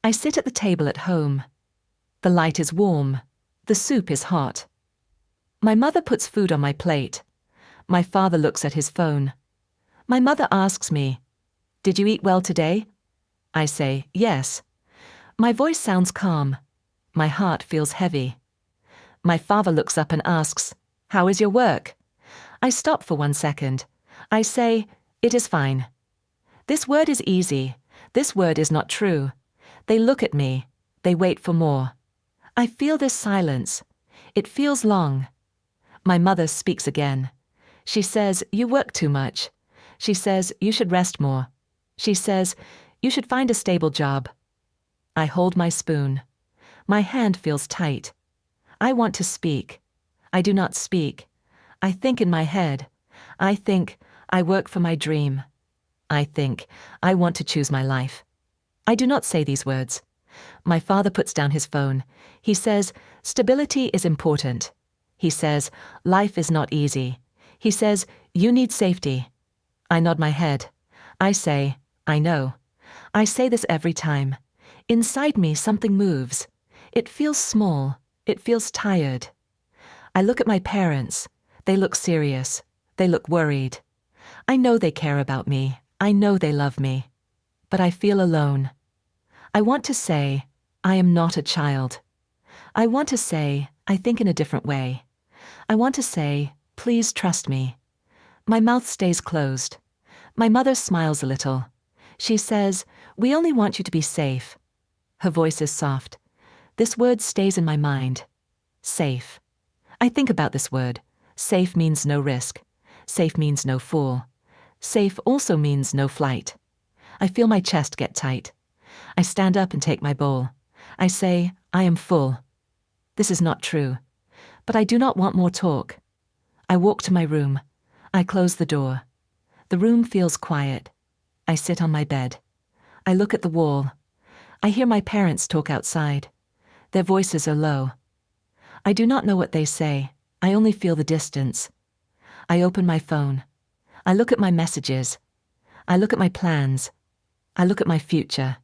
I sit at the table at home. The light is warm. The soup is hot. My mother puts food on my plate. My father looks at his phone. My mother asks me, "Did you eat well today?" I say, "Yes." My voice sounds calm. My heart feels heavy. My father looks up and asks, "How is your work?" I stop for 1 second. I say, "It is fine." This word is easy. This word is not true. They look at me. They wait for more. I feel this silence. It feels long. My mother speaks again. She says, "You work too much." She says, "You should rest more." She says, "You should find a stable job." I hold my spoon. My hand feels tight. I want to speak. I do not speak. I think in my head. I think, I work for my dream. I think, I want to choose my life. I do not say these words. My father puts down his phone. He says, "Stability is important." He says, "Life is not easy." He says, "You need safety." I nod my head. I say, "I know." I say this every time. Inside me, something moves. It feels small. It feels tired. I look at my parents. They look serious. They look worried. I know they care about me. I know they love me. But I feel alone. I want to say, I am not a child. I want to say, I think in a different way. I want to say, please trust me. My mouth stays closed. My mother smiles a little. She says, "We only want you to be safe." Her voice is soft. This word stays in my mind. Safe. I think about this word. Safe means no risk. Safe means no fall. Safe also means no flight. I feel my chest get tight. I stand up and take my bowl. I say, I am full. This is not true. But I do not want more talk. I walk to my room. I close the door. The room feels quiet. I sit on my bed. I look at the wall. I hear my parents talk outside. Their voices are low. I do not know what they say. I only feel the distance. I open my phone. I look at my messages. I look at my plans. I look at my future.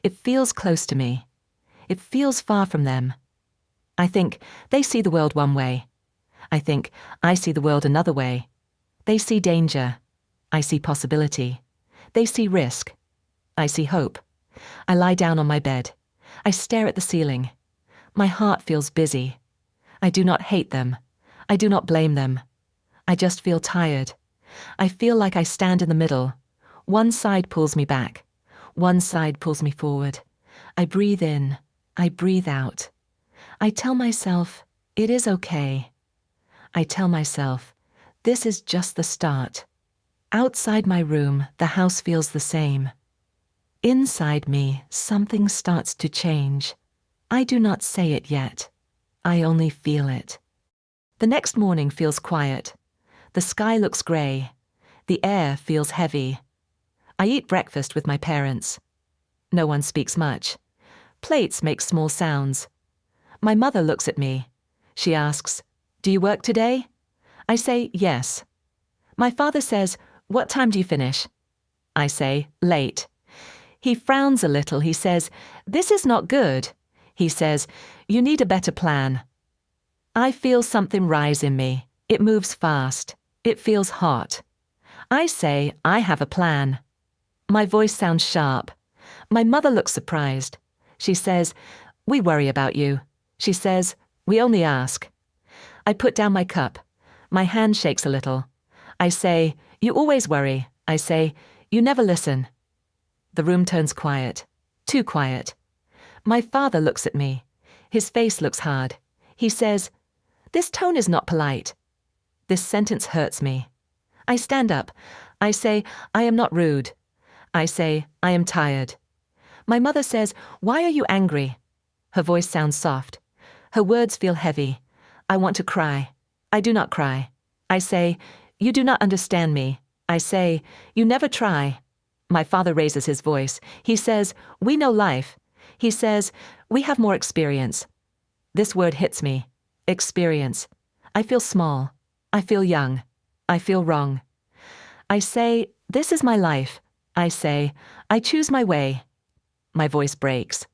It feels close to me. It feels far from them. I think they see the world one way. I think I see the world another way. They see danger. I see possibility. They see risk. I see hope. I lie down on my bed. I stare at the ceiling. My heart feels busy. I do not hate them. I do not blame them. I just feel tired. I feel like I stand in the middle. One side pulls me back. One side pulls me forward. I breathe in. I breathe out. I tell myself, it is okay. I tell myself, this is just the start. Outside my room, the house feels the same. Inside me, something starts to change. I do not say it yet. I only feel it. The next morning feels quiet. The sky looks grey. The air feels heavy. I eat breakfast with my parents. No one speaks much. Plates make small sounds. My mother looks at me. She asks, "Do you work today?" I say, "Yes." My father says, "What time do you finish?" I say, "Late." He frowns a little. He says, "This is not good." He says, "You need a better plan." I feel something rise in me. It moves fast. It feels hot. I say, I have a plan. My voice sounds sharp. My mother looks surprised. She says, "We worry about you." She says, "We only ask." I put down my cup. My hand shakes a little. I say, "You always worry." I say, "You never listen." The room turns quiet. Too quiet. My father looks at me. His face looks hard. He says, "This tone is not polite." This sentence hurts me. I stand up. I say, "I am not rude." I say, "I am tired." My mother says, "Why are you angry?" Her voice sounds soft. Her words feel heavy. I want to cry. I do not cry. I say, "You do not understand me." I say, "You never try." My father raises his voice. He says, "We know life." He says, "We have more experience." This word hits me. Experience. I feel small. I feel young. I feel wrong. I say, "This is my life." I say, "I choose my way." My voice breaks.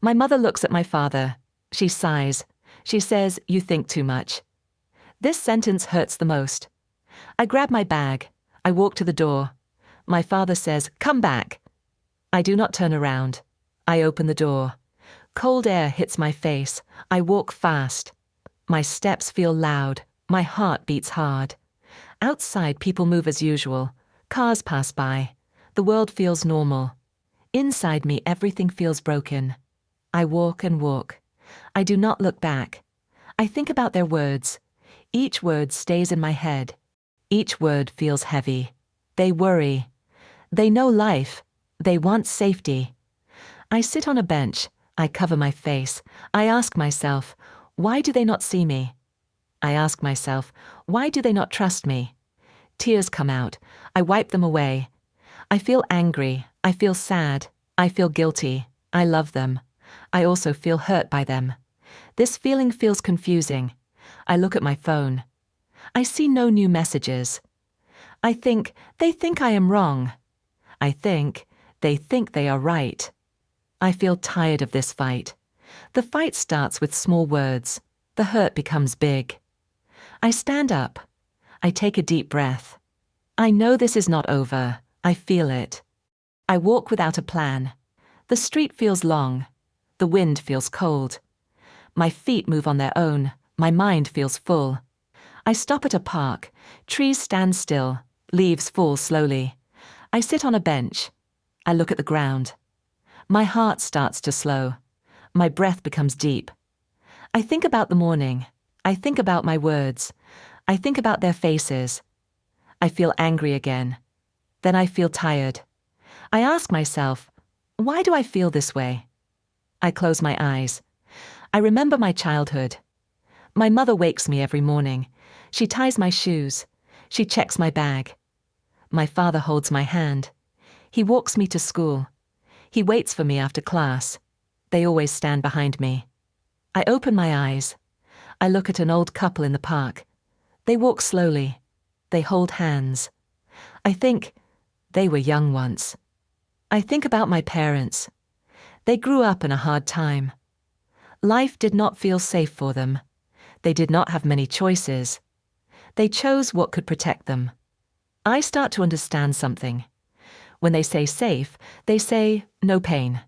My mother looks at my father. She sighs. She says, "You think too much." This sentence hurts the most. I grab my bag. I walk to the door. My father says, "Come back." I do not turn around. I open the door. Cold air hits my face. I walk fast. My steps feel loud. My heart beats hard. Outside, people move as usual. Cars pass by. The world feels normal. Inside me, everything feels broken. I walk and walk. I do not look back. I think about their words. Each word stays in my head. Each word feels heavy. They worry. They know life. They want safety. I sit on a bench. I cover my face. I ask myself, why do they not see me? I ask myself, why do they not trust me? Tears come out. I wipe them away. I feel angry. I feel sad. I feel guilty. I love them. I also feel hurt by them. This feeling feels confusing. I look at my phone. I see no new messages. I think, they think I am wrong. I think, they think they are right. I feel tired of this fight. The fight starts with small words. The hurt becomes big. I stand up. I take a deep breath. I know this is not over. I feel it. I walk without a plan. The street feels long. The wind feels cold. My feet move on their own. My mind feels full. I stop at a park. Trees stand still. Leaves fall slowly. I sit on a bench. I look at the ground. My heart starts to slow. My breath becomes deep. I think about the morning. I think about my words. I think about their faces. I feel angry again. Then I feel tired. I ask myself, why do I feel this way? I close my eyes. I remember my childhood. My mother wakes me every morning. She ties my shoes. She checks my bag. My father holds my hand. He walks me to school. He waits for me after class. They always stand behind me. I open my eyes. I look at an old couple in the park. They walk slowly. They hold hands. I think, they were young once. I think about my parents. They grew up in a hard time. Life did not feel safe for them. They did not have many choices. They chose what could protect them. I start to understand something. When they say safe, they say no pain.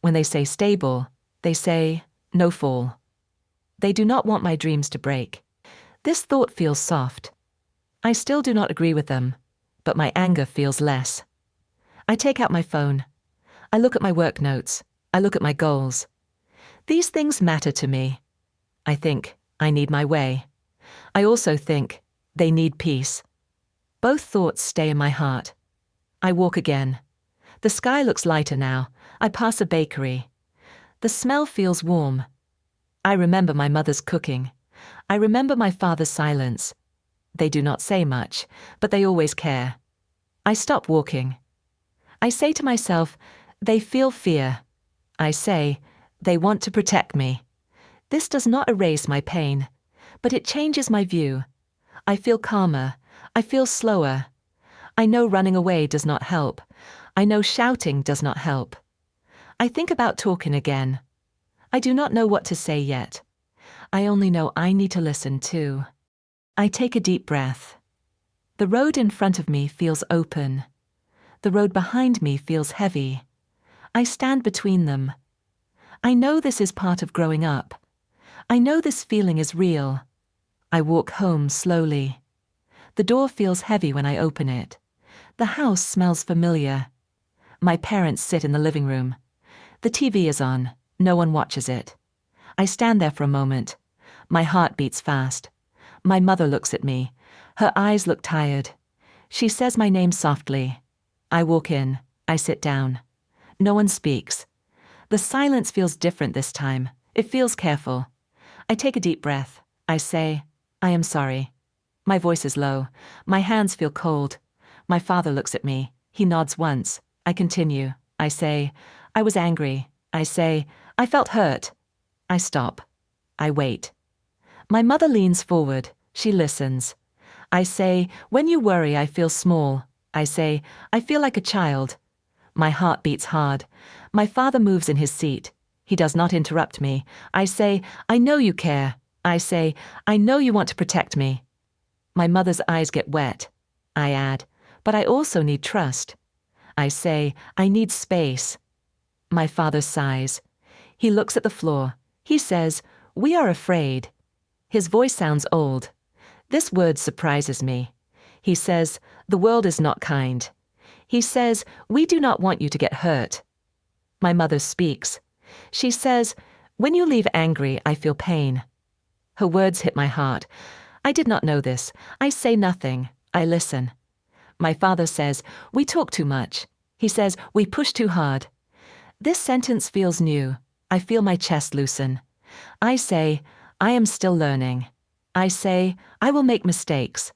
When they say stable, they say no fall. They do not want my dreams to break. This thought feels soft. I still do not agree with them, but my anger feels less. I take out my phone. I look at my work notes. I look at my goals. These things matter to me. I think, I need my way. I also think, they need peace. Both thoughts stay in my heart. I walk again. The sky looks lighter now. I pass a bakery. The smell feels warm. I remember my mother's cooking. I remember my father's silence. They do not say much, but they always care. I stop walking. I say to myself, they feel fear. I say, they want to protect me. This does not erase my pain, but it changes my view. I feel calmer. I feel slower. I know running away does not help. I know shouting does not help. I think about talking again. I do not know what to say yet. I only know I need to listen too. I take a deep breath. The road in front of me feels open. The road behind me feels heavy. I stand between them. I know this is part of growing up. I know this feeling is real. I walk home slowly. The door feels heavy when I open it. The house smells familiar. My parents sit in the living room. The TV is on. No one watches it. I stand there for a moment. My heart beats fast. My mother looks at me. Her eyes look tired. She says my name softly. I walk in. I sit down. No one speaks. The silence feels different this time. It feels careful. I take a deep breath. I say, I am sorry. My voice is low. My hands feel cold. My father looks at me. He nods once. I continue. I say, I was angry. I say, I felt hurt. I stop. I wait. My mother leans forward. She listens. I say, when you worry, I feel small. I say, I feel like a child. My heart beats hard. My father moves in his seat. He does not interrupt me. I say, I know you care. I say, I know you want to protect me. My mother's eyes get wet. I add, but I also need trust. I say, I need space. My father sighs. He looks at the floor. He says, we are afraid. His voice sounds old. This word surprises me. He says, the world is not kind. He says, we do not want you to get hurt. My mother speaks. She says, when you leave angry, I feel pain. Her words hit my heart. I did not know this. I say nothing. I listen. My father says, we talk too much. He says, we push too hard. This sentence feels new. I feel my chest loosen. I say, I am still learning. I say, I will make mistakes.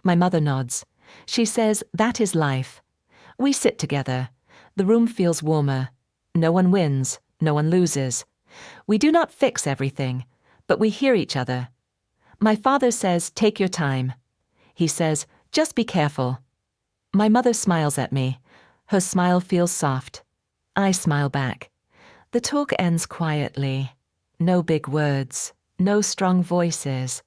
My mother nods. She says, that is life. We sit together. The room feels warmer. No one wins. No one loses. We do not fix everything, but we hear each other. My father says, take your time. He says, just be careful. My mother smiles at me. Her smile feels soft. I smile back. The talk ends quietly. No big words, no strong voices.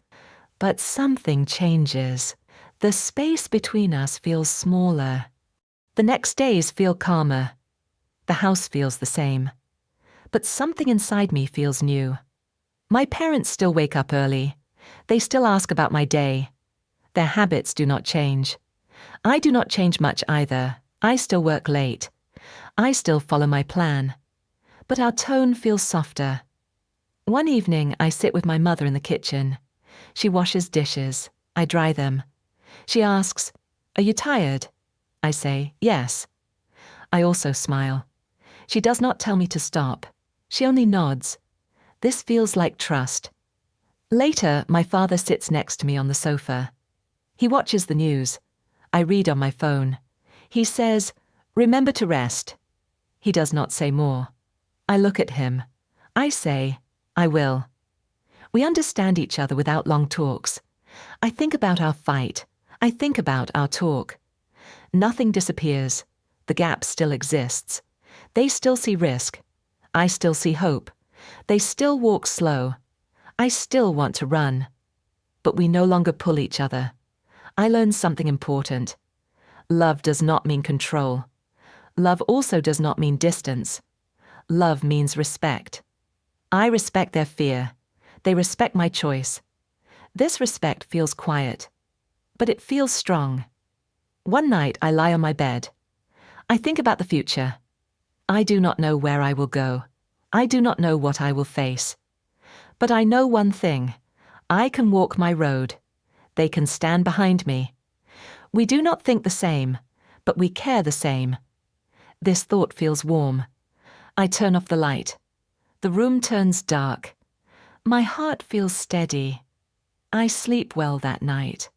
But something changes. The space between us feels smaller. The next days feel calmer. The house feels the same. But something inside me feels new. My parents still wake up early. They still ask about my day. Their habits do not change. I do not change much either. I still work late. I still follow my plan. But our tone feels softer. One evening, I sit with my mother in the kitchen. She washes dishes. I dry them. She asks, are you tired? I say, yes. I also smile. She does not tell me to stop. She only nods. This feels like trust. Later, my father sits next to me on the sofa. He watches the news. I read on my phone. He says, remember to rest. He does not say more. I look at him. I say, I will. We understand each other without long talks. I think about our fight. I think about our talk. Nothing disappears. The gap still exists. They still see risk. I still see hope. They still walk slow. I still want to run. But we no longer pull each other. I learned something important. Love does not mean control. Love also does not mean distance. Love means respect. I respect their fear. They respect my choice. This respect feels quiet, but it feels strong. One night I lie on my bed. I think about the future. I do not know where I will go. I do not know what I will face. But I know one thing. I can walk my road. They can stand behind me. We do not think the same, but we care the same. This thought feels warm. I turn off the light. The room turns dark. My heart feels steady. I sleep well that night.